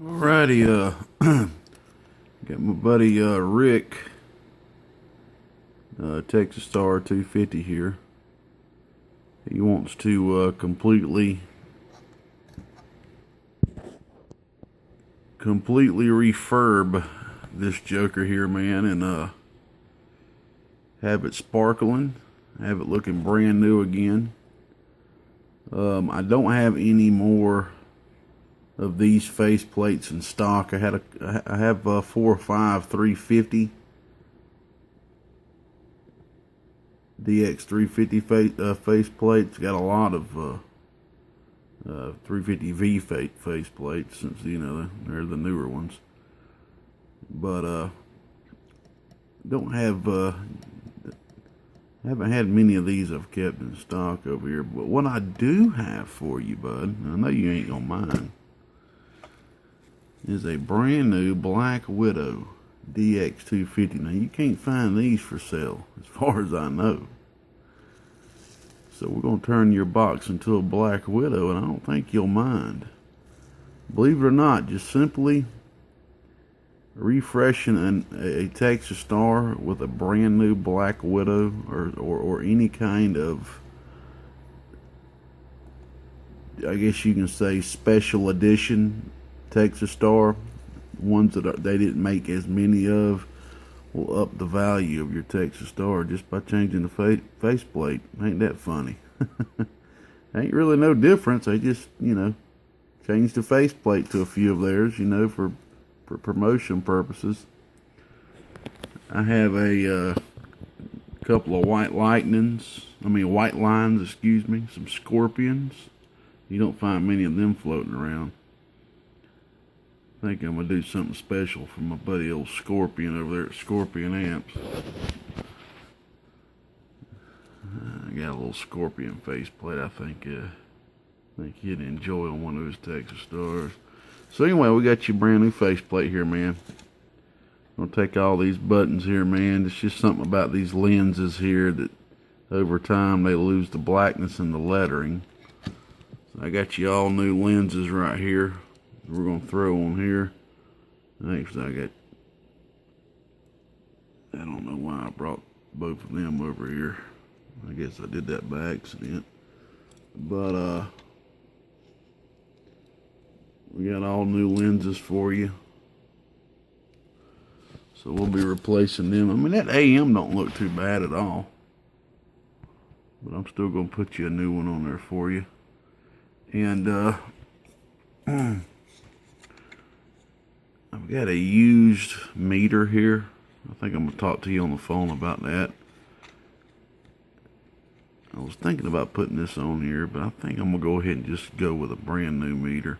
Alrighty, got my buddy Rick, Texas Star 250 here. He wants to completely refurb this joker here, man, and have it sparkling, have it looking brand new again. I don't have any more of these face plates in stock. I have 4 or 5 350 DX 350 face plates. Got a lot of 350V face plates, since they're the newer ones. But don't have haven't had many of these I've kept in stock over here. But what I do have for you, bud, I know you ain't gonna mind, is a brand new Black Widow DX 250. Now, you can't find these for sale, as far as I know. So we're going to turn your box into a Black Widow, and I don't think you'll mind. Believe it or not, just simply refreshing a Texas Star with a brand new Black Widow, or any kind of, I guess you can say, special edition Texas Star, ones that they didn't make as many of, will up the value of your Texas Star just by changing the faceplate. Ain't that funny? Ain't really no difference. They just, changed the faceplate to a few of theirs, for promotion purposes. I have a couple of white lines, some Scorpions. You don't find many of them floating around. I think I'm going to do something special for my buddy old Scorpion over there at Scorpion Amps. I got a little Scorpion faceplate I think he'd enjoy on one of his Texas Stars. So anyway, we got you a brand new faceplate here, man. I'm going to take all these buttons here, man. It's just something about these lenses here that over time they lose the blackness and the lettering. So I got you all new lenses right here. We're going to throw on here. Actually, I don't know why I brought both of them over here. I guess I did that by accident. But we got all new lenses for you. So we'll be replacing them. I mean, that AM don't look too bad at all. But I'm still going to put you a new one on there for you. And I've got a used meter here. I think I'm going to talk to you on the phone about that. I was thinking about putting this on here, but I think I'm going to go ahead and just go with a brand new meter.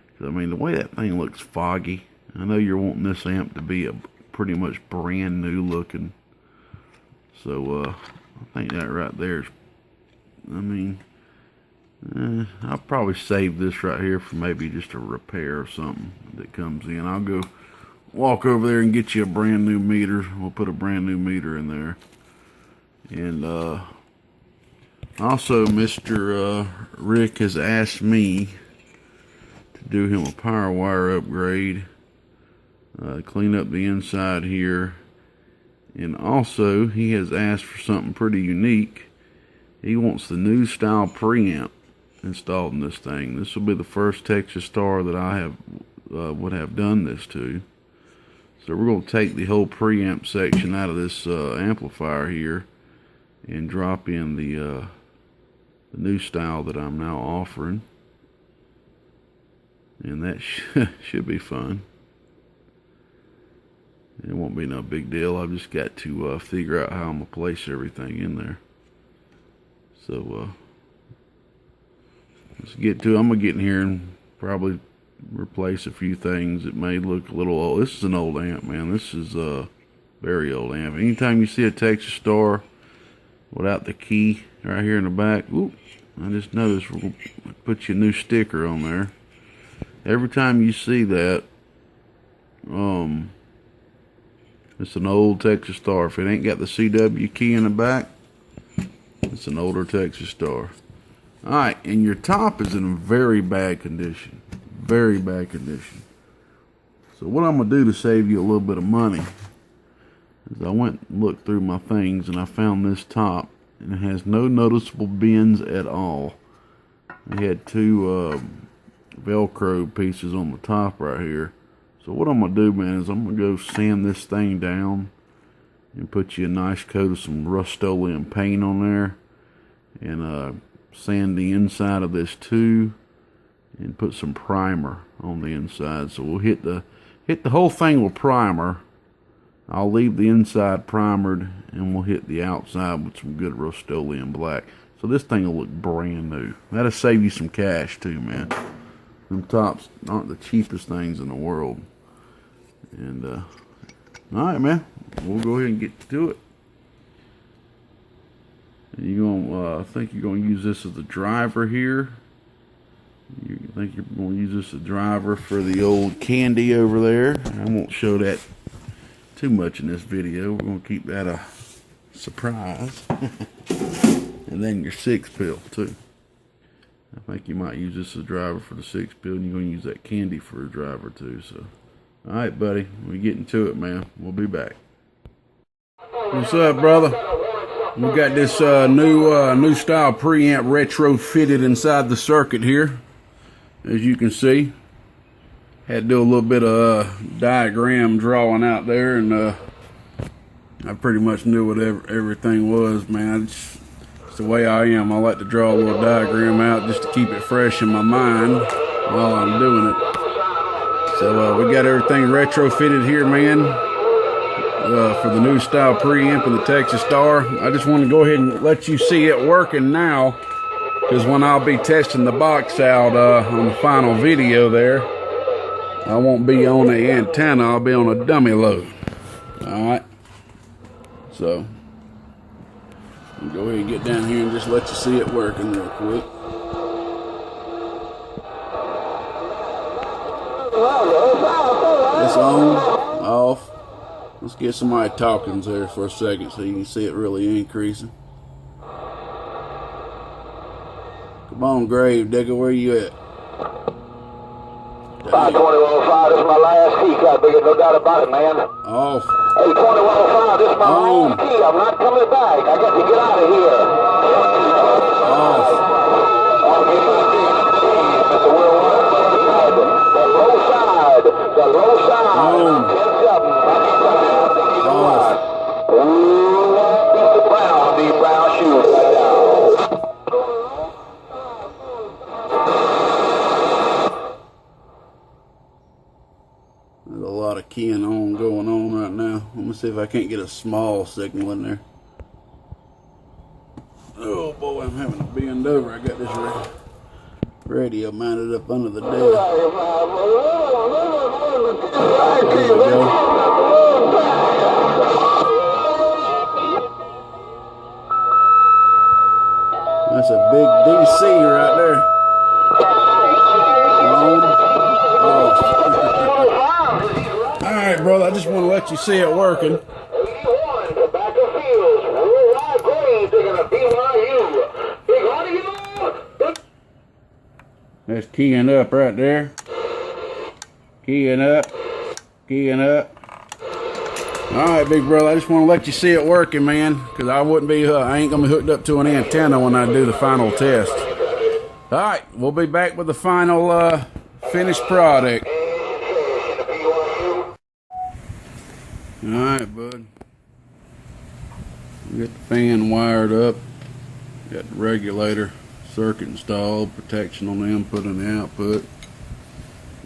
Because, I mean, the way that thing looks foggy, I know you're wanting this amp to be a pretty much brand new looking. So, I think that right there is, I'll probably save this right here for maybe just a repair or something that comes in. I'll go walk over there and get you a brand new meter. We'll put a brand new meter in there. And also, Mr. Rick has asked me to do him a power wire upgrade, clean up the inside here. And also, he has asked for something pretty unique. He wants the new style preamp installed in this thing. This will be the first Texas Star that I would have done this to. So we're going to take the whole preamp section out of this amplifier here and drop in the new style that I'm now offering, and that should be fun. It won't be no big deal. I've just got to figure out how I'm gonna place everything in there. So let's get to it. I'm gonna get in here and probably replace a few things that may look a little old. This is an old amp, man. This is a very old amp. Anytime you see a Texas Star without the key right here in the back, whoop, I just noticed we'll put you a new sticker on there. Every time you see that, it's an old Texas Star. If it ain't got the CW key in the back, it's an older Texas Star. Alright, and your top is in very bad condition. Very bad condition. So what I'm gonna do to save you a little bit of money is I went and looked through my things and I found this top, and it has no noticeable bends at all. I had two Velcro pieces on the top right here. So what I'm gonna do, man, is I'm gonna go sand this thing down and put you a nice coat of some Rust-Oleum paint on there, and sand the inside of this too, and put some primer on the inside. So we'll hit the whole thing with primer. I'll leave the inside primered, and we'll hit the outside with some good Rust-Oleum black. So this thing will look brand new. That'll save you some cash too, man. Them tops aren't the cheapest things in the world. And all right, man, we'll go ahead and get to it. You gonna I think you're gonna use this as the driver here. You think you're gonna use this as a driver for the old candy over there. I won't show that too much in this video. We're gonna keep that a surprise. And then your 6-pill too. I think you might use this as a driver for the 6-pill, and you're gonna use that candy for a driver too. So, all right, buddy, we're getting to it, man. We'll be back. What's up, brother? We got this new style preamp retro fitted inside the circuit here, as you can see. Had to do a little bit of diagram drawing out there, and I pretty much knew what everything was, man. It's the way I am. I like to draw a little diagram out just to keep it fresh in my mind while I'm doing it. So we got everything retrofitted here, man, for the new style preamp and the Texas Star. I just want to go ahead and let you see it working now, because when I'll be testing the box out on the final video there, I won't be on the antenna, I'll be on a dummy load. Alright, so I'll go ahead and get down here and just let you see it working real quick. It's on, off. Let's get somebody talking there for a second so you can see it really increasing. Come on, Grave Digger, where you at? 2105, this is my last key, got bigger, no doubt about it, man. Off. Hey, 2105, this is my last key, I'm not coming back, I got to get out of here. Off. Mr. Worldwide, the low side, the low side, 10-7. Off. Ooh, Mr. Brown, the brown shoes right now. There's a lot of keying on going on right now. Let me see if I can't get a small signal in there. Oh boy, I'm having to bend over. I got this radio mounted up under the desk. There we go. That's a big DC right there. On, off. Alright, brother, I just want to let you see it working. That's keying up right there. Keying up. Keying up. Alright, big brother, I just want to let you see it working, man, because I ain't going to be hooked up to an antenna when I do the final test. Alright, we'll be back with the final finished product. Alright, bud. We got the fan wired up. Got the regulator circuit installed, protection on the input and the output.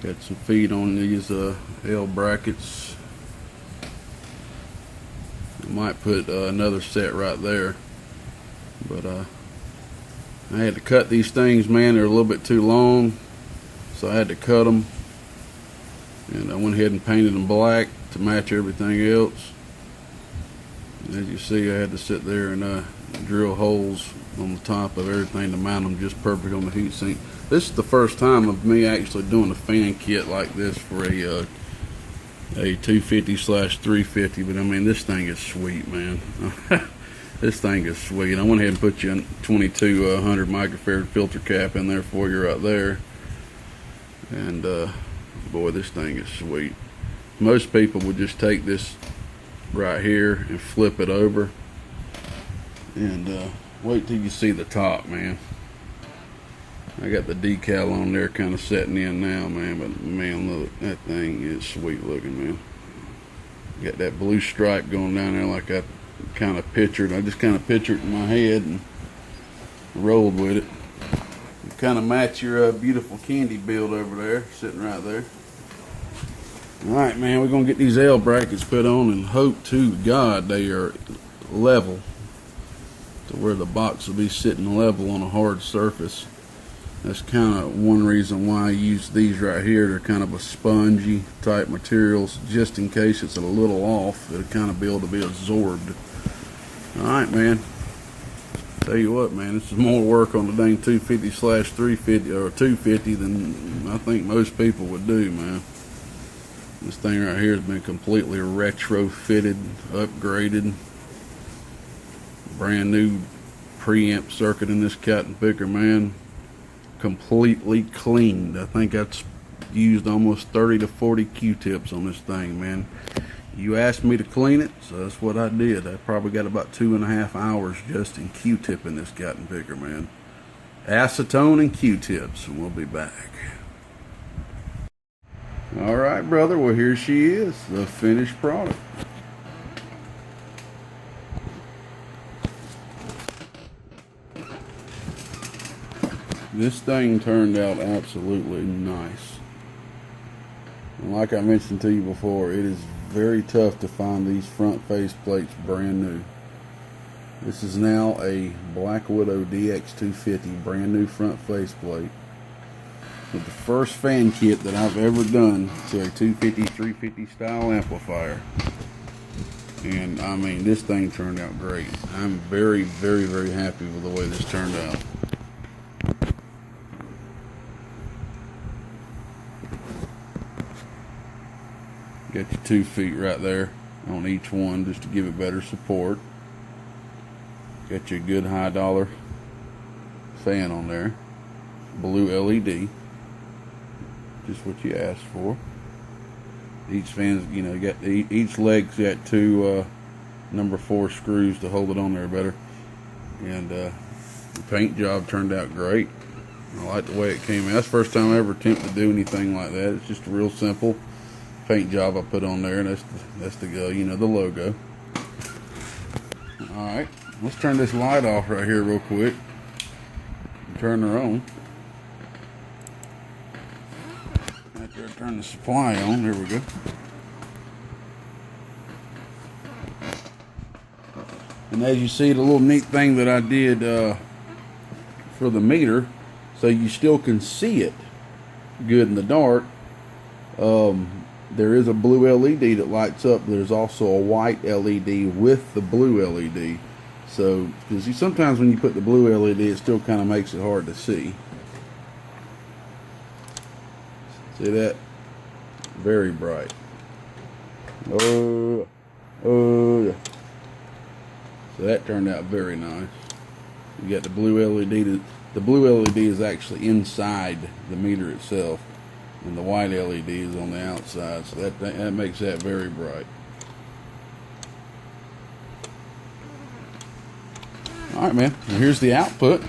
Got some feet on these L brackets. I might put another set right there, but I had to cut these things, man. They're a little bit too long, so I had to cut them, and I went ahead and painted them black to match everything else. And as you see, I had to sit there and drill holes on the top of everything to mount them just perfect on the heatsink. This is the first time of me actually doing a fan kit like this for a 250/350, but I mean, this thing is sweet, man. This thing is sweet. I went ahead and put you a 2200 microfarad filter cap in there for you right there, and boy, this thing is sweet. Most people would just take this right here and flip it over, and wait till you see the top, man. I got the decal on there kind of setting in now, man, but man, look, that thing is sweet looking, man. Got that blue stripe going down there like I kind of pictured. I just kind of pictured it in my head and rolled with it. You kind of match your beautiful candy build over there, sitting right there. Alright, man, we're going to get these L brackets put on and hope to God they are level to where the box will be sitting level on a hard surface. That's kind of one reason why I use these right here. They're kind of a spongy type materials, just in case it's a little off. It'll kind of be able to be absorbed. Alright, man. Tell you what, man, this is more work on the dang 250/350 or 250 than I think most people would do, man. This thing right here has been completely retrofitted, upgraded. Brand new preamp circuit in this cotton picker, man. Completely cleaned. I think that's used almost 30 to 40 Q-tips on this thing, man. You asked me to clean it, so that's what I did. I probably got about 2.5 hours just in Q-tipping this cotton picker, man. Acetone and Q-tips, and we'll be back. All right, brother. Well, here she is, the finished product. This thing turned out absolutely nice. And like I mentioned to you before, it is very tough to find these front face plates brand new. This is now a Black Widow DX250 brand new front face plate with the first fan kit that I've ever done to a 250/350 style amplifier. And I mean, this thing turned out great. I'm very, very, very happy with the way this turned out. Got your 2 feet right there on each one just to give it better support. Got your good high dollar fan on there. Blue LED. Just what you asked for. Each fan's, you know, you got each leg's got 2 number 4 screws to hold it on there better. And the paint job turned out great. I like the way it came out. That's the first time I ever attempted to do anything like that. It's just a real simple paint job I put on there, and that's the you know, the logo. All right, let's turn this light off right here real quick and turn her on. Right there, turn the supply on. There we go. And as you see, the little neat thing that I did for the meter, so you still can see it good in the dark. There is a blue LED that lights up. There's also a white LED with the blue LED. So, because sometimes when you put the blue LED, it still kind of makes it hard to see. See that? Very bright. Oh, yeah. So that turned out very nice. You got the blue LED. The blue LED is actually inside the meter itself, and the white LED is on the outside, so that makes that very bright. Alright, man, and here's the output.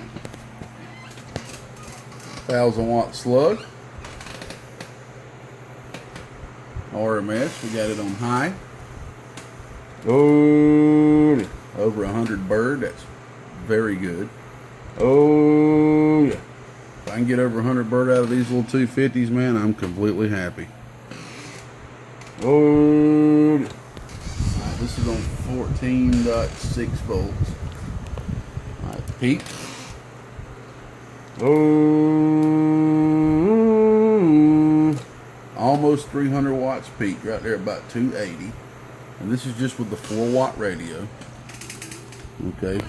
1000-watt slug. RMS, we got it on high. Oh, over 100 bird, that's very good. Oh, yeah. If I can get over 100 bird out of these little 250s, man, I'm completely happy. Oh, yeah. Alright, this is on 14.6 volts. Alright, peak. Oh, almost 300 watts peak, right there, about 280. And this is just with the 4-watt radio. Okay.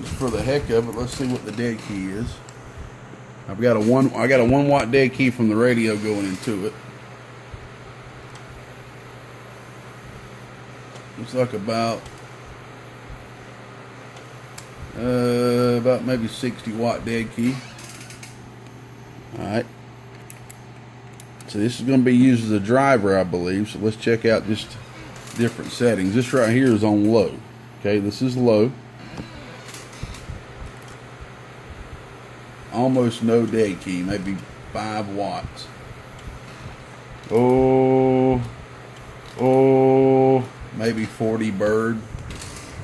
Just for the heck of it, let's see what the dead key is. I got a 1-watt dead key from the radio going into it. Looks like about maybe 60-watt dead key. All right. So this is going to be used as a driver, I believe. So let's check out just different settings. This right here is on low. Okay, this is low. Almost no dead key, maybe 5 watts. Oh, maybe 40 bird,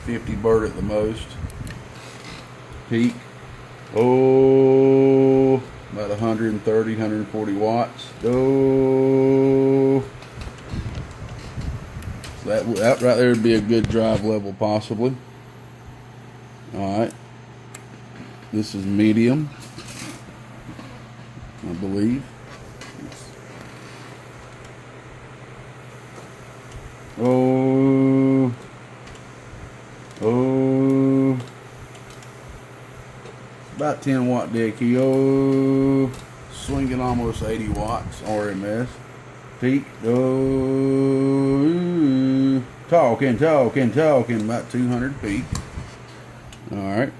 50 bird at the most. Peak. Oh, about 130, 140 watts. Oh, so that right there would be a good drive level, possibly. All right. This is medium, I believe. Oh, about 10 watt dead key. Oh, swinging almost 80 watts RMS. Peak. Oh, talking, about 200 peak. All right.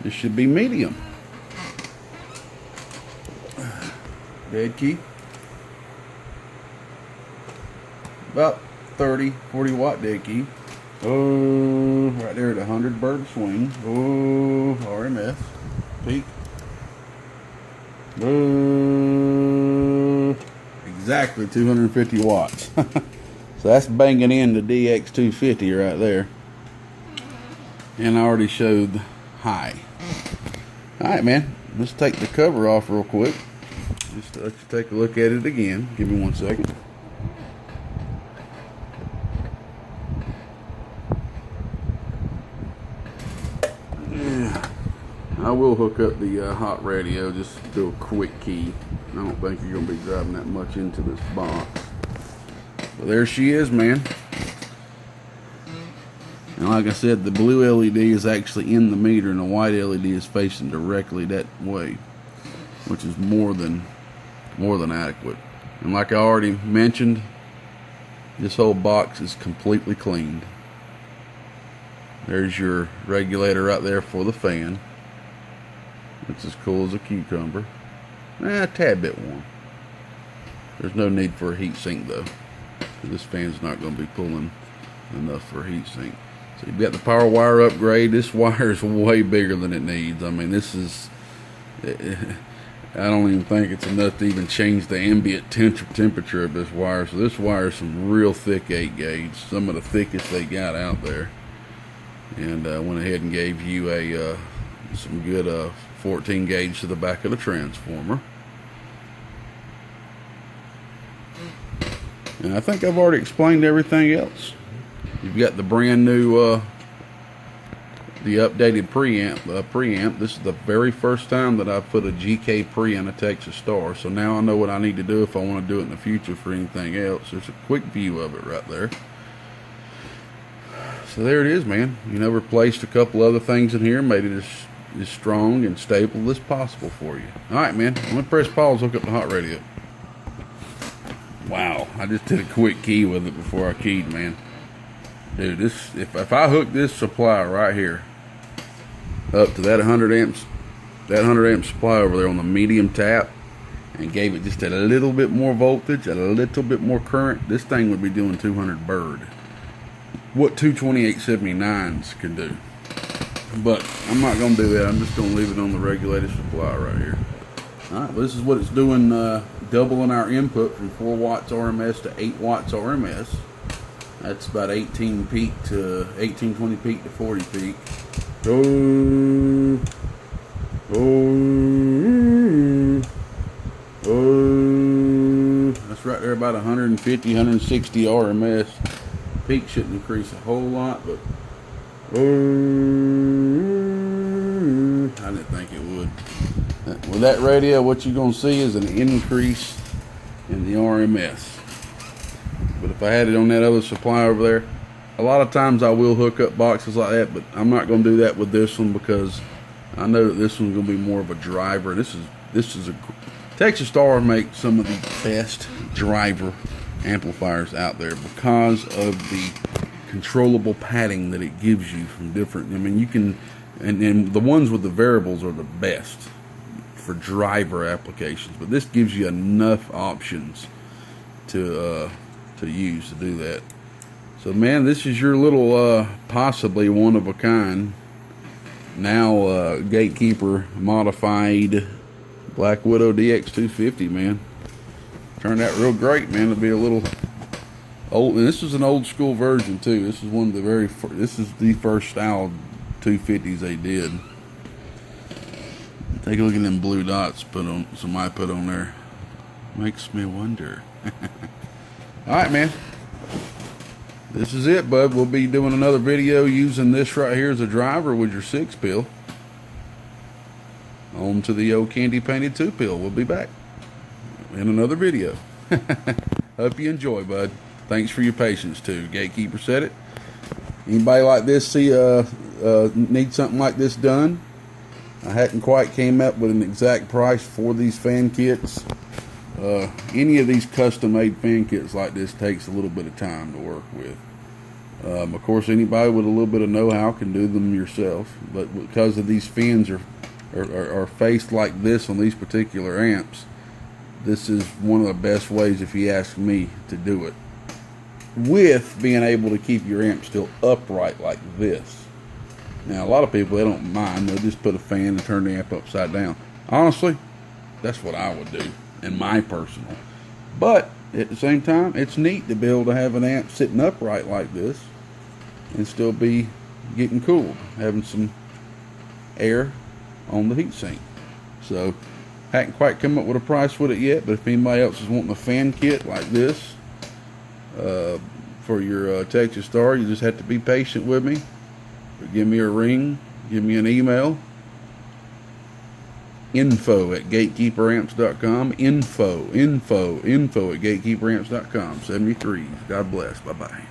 This should be medium. Dead key. About 30, 40 watt dead key. Oh, right there at 100 bird swing. Oh, RMS. Peak. Oh, exactly 250 watts. So that's banging in the DX250 right there. And I already showed high. Alright, man. Let's take the cover off real quick. Just to let you take a look at it again. Give me 1 second. I will hook up the hot radio, just do a quick key. I don't think you're going to be driving that much into this box. But there she is, man. And like I said, the blue LED is actually in the meter and the white LED is facing directly that way, which is more than adequate. And like I already mentioned, this whole box is completely cleaned. There's your regulator right there for the fan. It's as cool as a cucumber. A tad bit warm. There's no need for a heat sink though. This fan's not going to be pulling enough for a heat sink. So you've got the power wire upgrade. This wire is way bigger than it needs. I mean, this is, I don't even think it's enough to even change the ambient temperature of this wire. So this wire is some real thick 8 gauge, some of the thickest they got out there. And went ahead and gave you a some good 14 gauge to the back of the transformer. And I think I've already explained everything else. You've got the brand new, the updated preamp. This is the very first time that I've put a GK pre in a Texas Star. So now I know what I need to do if I want to do it in the future for anything else. There's a quick view of it right there. So there it is, man. You know, replaced a couple other things in here, made it as strong and stable as possible for you. All right, man. I'm gonna press pause, hook up the hot radio. Wow, I just did a quick key with it before I keyed, man. Dude, this if I hook this supply right here up to that 100 amp supply over there on the medium tap and gave it just a little bit more voltage, a little bit more current, this thing would be doing 200 bird. What 22879s can do. But I'm not going to do that. I'm just going to leave it on the regulated supply right here. Alright, well, this is what it's doing, doubling our input from 4 watts RMS to 8 watts RMS. That's about 18 peak to 1820 peak to 40 peak. Oh, that's right there, about 150, 160 RMS. Peak shouldn't increase a whole lot, but I didn't think it would. With that radio, what you're going to see is an increase in the RMS. But if I had it on that other supply over there, a lot of times I will hook up boxes like that, but I'm not going to do that with this one because I know that this one's going to be more of a driver. This is a Texas Star makes some of the best driver amplifiers out there because of the controllable padding that it gives you from different. I mean, you can, and the ones with the variables are the best. for driver applications, but this gives you enough options to use to do that. So, man, this is your little possibly one of a kind, now Gatekeeper modified Black Widow DX250, man. Turned out real great, man. It'll be a little old, and this is an old school version too. This is one of the this is the first style 250s they did. Take a look at them blue dots somebody put on there. Makes me wonder. Alright, man. This is it, bud. We'll be doing another video using this right here as a driver with your 6-pill. On to the old candy painted 2-pill. We'll be back in another video. Hope you enjoy, bud. Thanks for your patience too. Gatekeeper said it. Anybody like this need something like this done? I hadn't quite came up with an exact price for these fan kits. Any of these custom-made fan kits like this takes a little bit of time to work with. Of course, anybody with a little bit of know-how can do them yourself, but because of these fins are faced like this on these particular amps, this is one of the best ways, if you ask me, to do it, with being able to keep your amp still upright like this. Now, a lot of people, they don't mind. They'll just put a fan and turn the amp upside down. Honestly, that's what I would do, in my personal. But at the same time, it's neat to be able to have an amp sitting upright like this and still be getting cooled, having some air on the heatsink. So, hadn't quite come up with a price with it yet, but if anybody else is wanting a fan kit like this for your Texas Star, you just have to be patient with me. Give me a ring, give me an email. info@gatekeeperamps.com. info@gatekeeperamps.com. 73. God bless. Bye-bye.